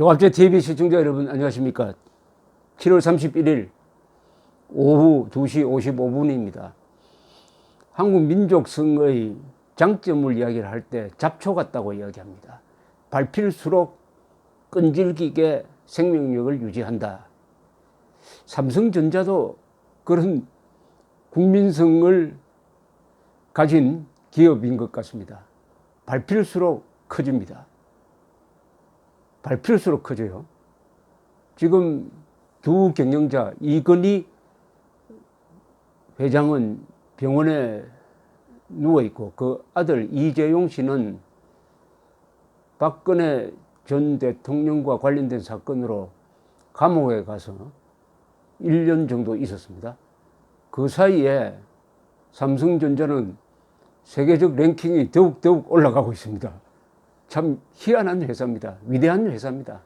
종합제 TV 시청자 여러분 안녕하십니까. 7월 31일 오후 2시 55분입니다. 한국 민족성의 장점을 이야기를 할 때 잡초 같다고 이야기합니다. 밟힐수록 끈질기게 생명력을 유지한다. 삼성전자도 그런 국민성을 가진 기업인 것 같습니다. 밟힐수록 커집니다. 밟힐수록 커져요. 지금 두 경영자 이건희 회장은 병원에 누워있고 그 아들 이재용 씨는 박근혜 전 대통령과 관련된 사건으로 감옥에 가서 1년 정도 있었습니다. 그 사이에 삼성전자는 세계적 랭킹이 더욱 올라가고 있습니다. 참 희한한 회사입니다. 위대한 회사입니다.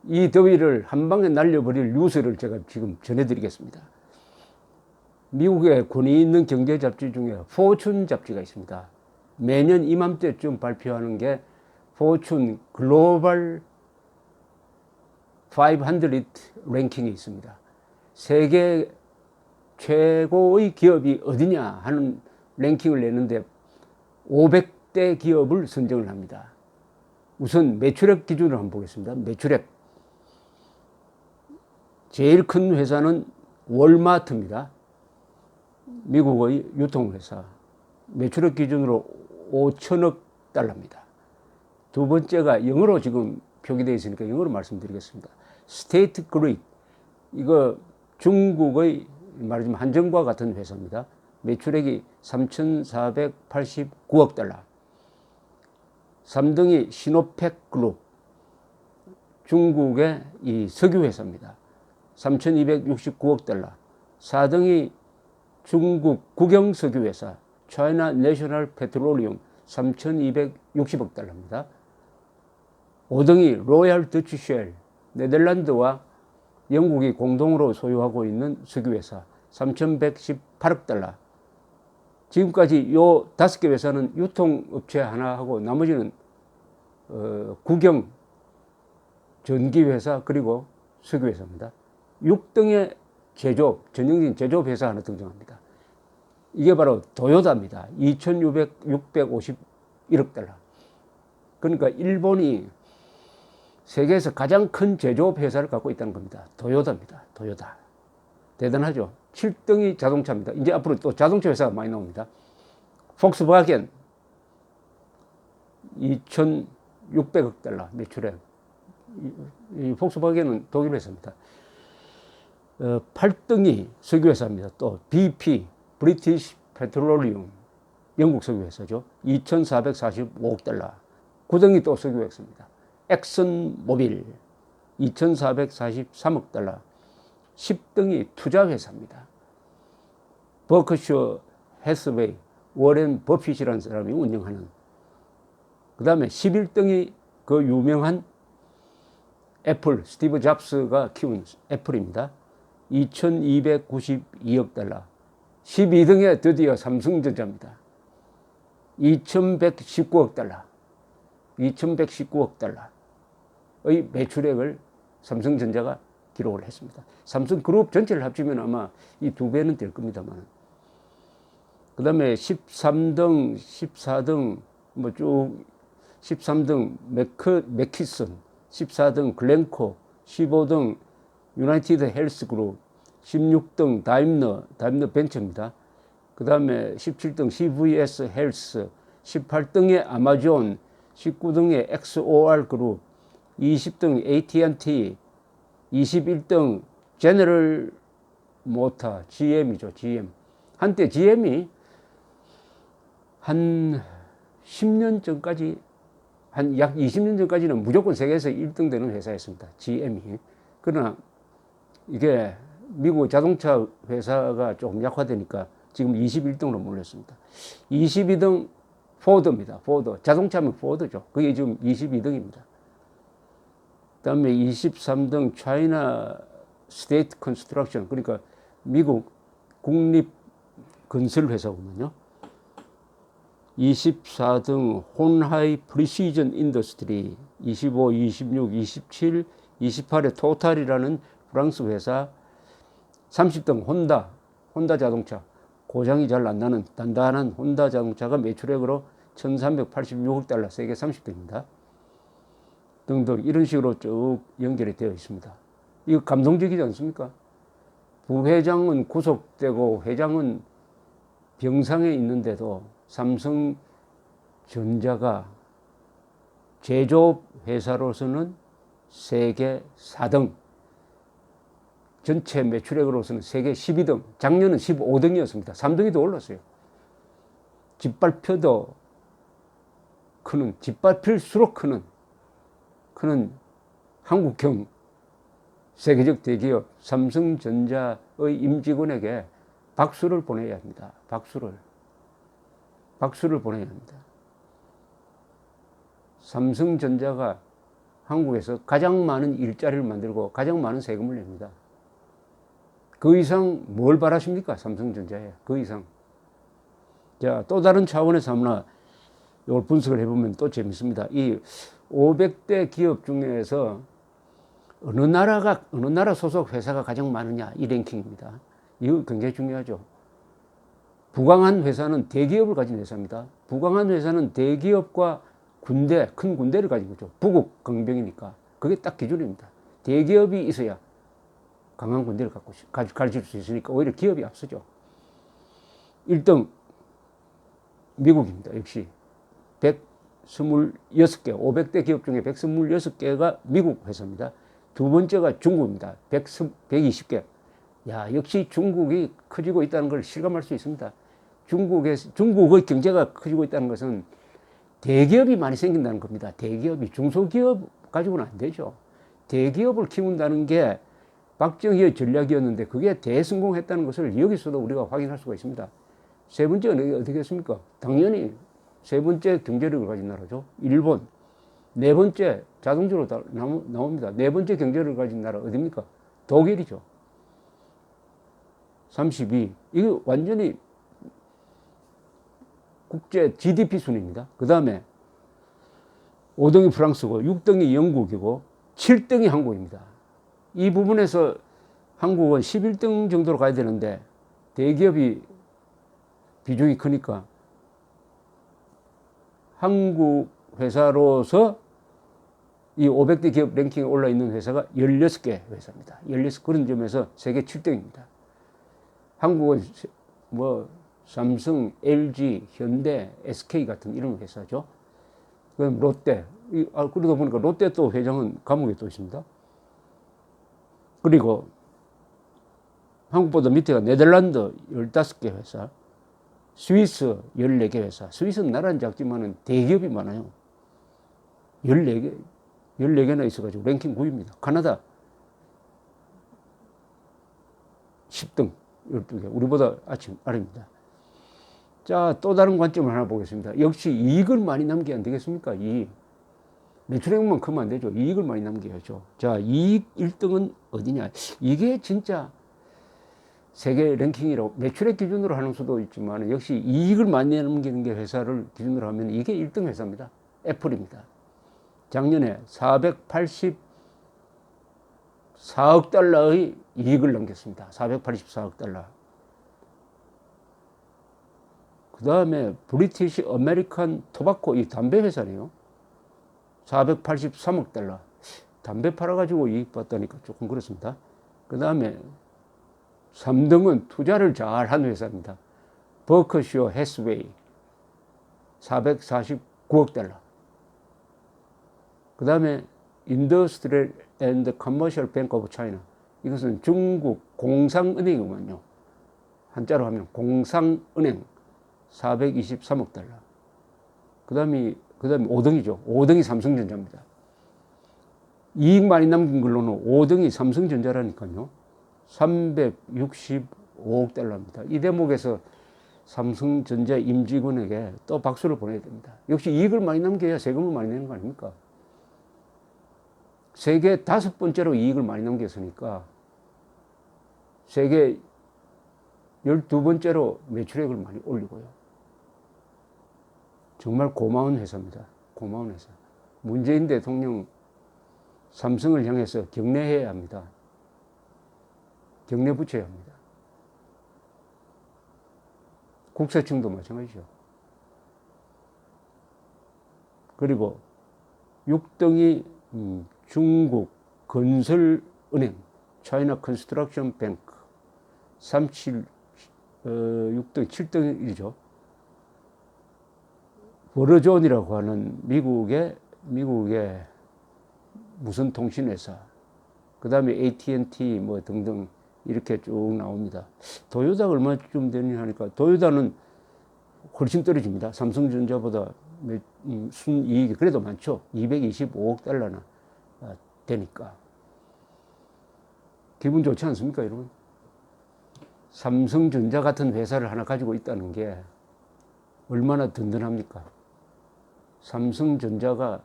이 더위를 한 방에 날려버릴 뉴스를 제가 지금 전해드리겠습니다. 미국의 권위 있는 경제 잡지 중에 포춘 잡지가 있습니다. 매년 이맘때쯤 발표하는 게 포춘 글로벌 500 랭킹이 있습니다. 세계 최고의 기업이 어디냐 하는 랭킹을 내는데 500대 기업을 선정을 합니다. 우선 매출액 기준으로 한번 보겠습니다. 매출액. 제일 큰 회사는 월마트입니다. 미국의 유통회사. 매출액 기준으로 5천억 달러입니다. 두 번째가 영어로 지금 표기되어 있으니까 영어로 말씀드리겠습니다. 스테이트 그릭. 이거 중국의 말하자면 한정과 같은 회사입니다. 매출액이 3,489억 달러. 3등이 시노펙 그룹. 중국의 이 석유회사입니다. 3,269억 달러. 4등이 중국 국영석유회사 차이나 내셔널 페트롤리움 3,260억 달러입니다. 5등이 로얄 더치 쉘, 네덜란드와 영국이 공동으로 소유하고 있는 석유회사 3,118억 달러. 지금까지 요 5개 회사는 유통업체 하나 하고 나머지는 국영 전기회사 그리고 석유회사입니다. 6등의 제조업, 전형적인 제조업회사 하나 등장합니다. 이게 바로 도요타입니다. 2,651억 달러. 그러니까 일본이 세계에서 가장 큰 제조업회사를 갖고 있다는 겁니다. 도요타입니다. 도요타. 대단하죠. 7등이 자동차입니다. 이제 앞으로 또 자동차 회사가 많이 나옵니다. 폭스바겐 2,600억 달러 매출액. 이 폭스바겐은 독일 회사입니다. 8등이 석유회사입니다. 또 BP, 브리티시 페트롤리움, 영국 석유회사죠. 2,445억 달러. 9등이 또 석유회사입니다. 엑슨 모빌 2,443억 달러. 10등이 투자회사입니다. 버크셔 해스웨이, 워렌 버핏이라는 사람이 운영하는. 그 다음에 11등이 그 유명한 애플, 스티브 잡스가 키운 애플입니다. 2,292억 달러. 12등에 드디어 삼성전자입니다. 2,119억 달러. 2,119억 달러의 매출액을 삼성전자가 기록을 했습니다. 삼성그룹 전체를 합치면 아마 이 2배는 될 겁니다만. 그 다음에 13등, 14등, 뭐 쭉 13등 맥키슨, 14등 글렌코, 15등 유나이티드 헬스 그룹, 16등 다임러 벤처입니다. 그 다음에 17등 CVS 헬스, 18등의 아마존, 19등의 XOR 그룹, 20등 AT&T, 21등 제너럴 모터, GM이죠, GM. 한때 GM이 한 10년 전까지, 한 약 20년 전까지는 무조건 세계에서 1등 되는 회사였습니다. GM이. 그러나 이게 미국 자동차 회사가 조금 약화되니까 지금 21등으로 몰렸습니다. 22등 포드입니다. 포드. 자동차면 포드죠. 그게 지금 22등입니다. 그 다음에 23등 차이나 스테이트 컨스트럭션. 그러니까 미국 국립 건설 회사거든요. 24등 혼하이 프리시전 인더스트리 25, 26, 27, 28의 토탈이라는 프랑스 회사 30등 혼다 자동차, 고장이 잘 안 나는 단단한 혼다 자동차가 매출액으로 1386억 달러, 세계 30등입니다. 등등 이런 식으로 쭉 연결이 되어 있습니다. 이거 감동적이지 않습니까? 부회장은 구속되고 회장은 병상에 있는데도 삼성전자가 제조업 회사로서는 세계 4등, 전체 매출액으로서는 세계 12등, 작년은 15등이었습니다. 3등이 더 올랐어요. 짓밟혀도 크는, 짓밟힐수록 크는 한국형 세계적 대기업 삼성전자의 임직원에게 박수를 보내야 합니다. 박수를 보내야 합니다. 삼성전자가 한국에서 가장 많은 일자리를 만들고 가장 많은 세금을 냅니다. 그 이상 뭘 바라십니까? 삼성전자에. 그 이상. 자, 또 다른 차원에서 하나 이걸 분석을 해보면 또 재밌습니다. 이 500대 기업 중에서 어느 나라 소속 회사가 가장 많으냐, 이 랭킹입니다. 이거 굉장히 중요하죠. 부강한 회사는 대기업을 가진 회사입니다. 부강한 회사는 대기업과 군대, 큰 군대를 가진 거죠. 부국 강병이니까. 그게 딱 기준입니다. 대기업이 있어야 강한 군대를 가질 수 있으니까 오히려 기업이 앞서죠. 1등 미국입니다. 역시 126개, 500대 기업 중에 126개가 미국 회사입니다. 두 번째가 중국입니다. 120개. 야, 역시 중국이 커지고 있다는 걸 실감할 수 있습니다. 중국의 경제가 커지고 있다는 것은 대기업이 많이 생긴다는 겁니다. 대기업이. 중소기업 가지고는 안 되죠. 대기업을 키운다는 게 박정희의 전략이었는데 그게 대성공했다는 것을 여기서도 우리가 확인할 수가 있습니다. 세 번째는 어떻게 했습니까? 당연히 세 번째 경제력을 가진 나라죠. 일본. 네 번째 자동차로 나옵니다. 네 번째 경제력을 가진 나라 어디입니까? 독일이죠. 32. 이거 완전히 국제 GDP 순입니다. 그 다음에 5등이 프랑스고 6등이 영국이고 7등이 한국입니다. 이 부분에서 한국은 11등 정도로 가야 되는데 대기업이 비중이 크니까 한국 회사로서 이 500대 기업 랭킹에 올라 있는 회사가 16개 회사입니다. 16 그런 점에서 세계 7등입니다. 한국은 뭐 삼성, LG, 현대, SK 같은 이런 회사죠. 그럼 롯데. 그러다 보니까 롯데 또 회장은 감옥에 또 있습니다. 그리고 한국보다 밑에가 네덜란드 15개 회사, 스위스 14개 회사. 스위스는 나라는 작지만은 대기업이 많아요. 14개나 있어가지고 랭킹 9위입니다. 카나다 10등 12개. 우리보다 아래입니다. 자, 또 다른 관점을 하나 보겠습니다. 역시 이익을 많이 남겨야 안 되겠습니까? 이익. 매출액만 크면 안 되죠. 이익을 많이 남겨야죠. 자, 이익 1등은 어디냐? 이게 진짜 세계 랭킹이라고 매출액 기준으로 하는 수도 있지만 역시 이익을 많이 남기는 게 회사를 기준으로 하면 이게 1등 회사입니다. 애플입니다. 작년에 484억 달러의 이익을 남겼습니다. 484억 달러. 그 다음에 브리티시 아메리칸 토바코, 이 담배 회사네요. 483억 달러. 담배 팔아가지고 이익 봤다니까 조금 그렇습니다. 그 다음에 3등은 투자를 잘한 회사입니다. 버커셔 해스웨이 449억 달러. 그 다음에 인더스트리얼 앤드 커머셜 뱅크 오브 차이나, 이것은 중국 공상은행이군요. 한자로 하면 공상은행 423억 달러. 그 다음에 5등이죠. 5등이 삼성전자입니다. 이익 많이 남긴 걸로는 5등이 삼성전자라니까요. 365억 달러입니다. 이 대목에서 삼성전자 임직원에게 또 박수를 보내야 됩니다. 역시 이익을 많이 남겨야 세금을 많이 내는 거 아닙니까? 세계 5번째로 이익을 많이 남겼으니까 세계 12번째로 매출액을 많이 올리고요. 정말 고마운 회사입니다. 고마운 회사. 문재인 대통령 삼성을 향해서 경례해야 합니다. 경례 붙여야 합니다. 국세청도 마찬가지죠. 그리고 6등이 중국 건설은행, 차이나 컨스트럭션 뱅크, 6등, 7등이죠. 버러존이라고 하는 미국의 무슨 통신회사, 그 다음에 AT&T 뭐 등등 이렇게 쭉 나옵니다. 도요다가 얼마쯤 되느냐 하니까 도요다는 훨씬 떨어집니다. 삼성전자보다 순이익이 그래도 많죠. 225억 달러나 되니까. 기분 좋지 않습니까, 여러분? 삼성전자 같은 회사를 하나 가지고 있다는 게 얼마나 든든합니까? 삼성전자가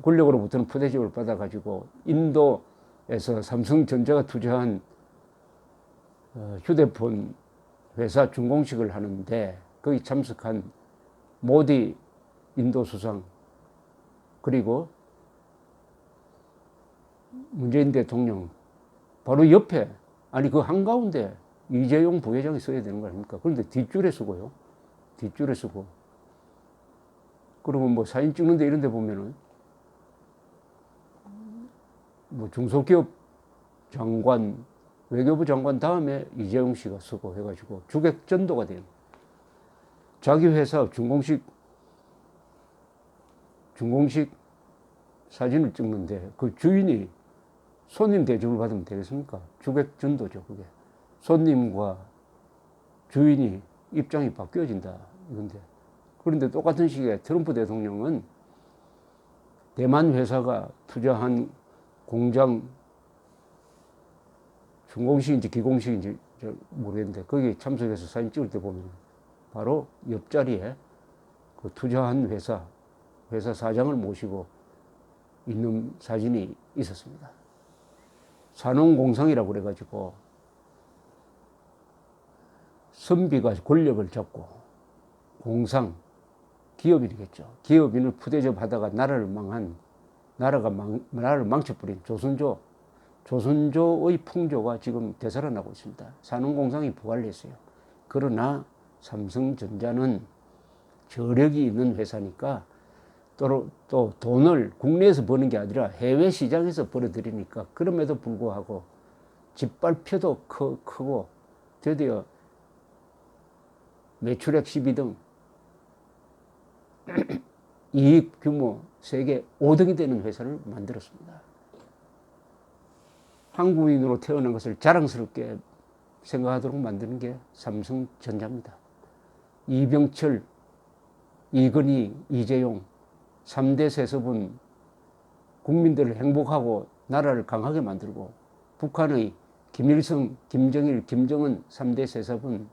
권력으로부터는 푸대접을 받아가지고 인도에서 삼성전자가 투자한 휴대폰 회사 준공식을 하는데 거기 참석한 모디 인도 수상 그리고 문재인 대통령 바로 옆에 아니 그 한가운데 이재용 부회장이 서야 되는 거 아닙니까? 그런데 뒷줄에 서고요. 뒷줄에 서고 그리고 뭐 사진 찍는데 이런 데 보면은 뭐 중소기업 장관, 외교부 장관 다음에 이재용 씨가 서고 해가지고 주객전도가 돼요. 자기 회사 준공식 사진을 찍는데 그 주인이 손님 대접을 받으면 되겠습니까? 주객전도죠, 그게. 손님과 주인이 입장이 바뀌어진다, 이건데. 그런데 똑같은 시기에 트럼프 대통령은 대만 회사가 투자한 공장 준공식인지 기공식인지 모르겠는데 거기 참석해서 사진 찍을 때 보면 바로 옆자리에 그 투자한 회사 사장을 모시고 있는 사진이 있었습니다. 산업공상이라고 그래가지고 선비가 권력을 잡고 공상, 기업인이겠죠. 기업인을 푸대접 하다가 나라를 망쳐버린 조선조의 풍조가 지금 되살아나고 있습니다. 산업공상이 부활했어요. 그러나 삼성전자는 저력이 있는 회사니까 또 돈을 국내에서 버는 게 아니라 해외 시장에서 벌어들이니까 그럼에도 불구하고 짓밟혀도 크고 드디어 매출액 12등 이익 규모 세계 5등이 되는 회사를 만들었습니다. 한국인으로 태어난 것을 자랑스럽게 생각하도록 만드는 게 삼성전자입니다. 이병철, 이건희, 이재용 3대 세습은 국민들을 행복하고 나라를 강하게 만들고 북한의 김일성, 김정일, 김정은 3대 세습은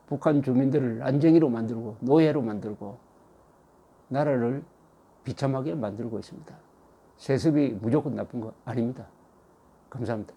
북한 주민들을 안정이로 만들고 노예로 만들고 나라를 비참하게 만들고 있습니다. 세습이 무조건 나쁜 거 아닙니다. 감사합니다.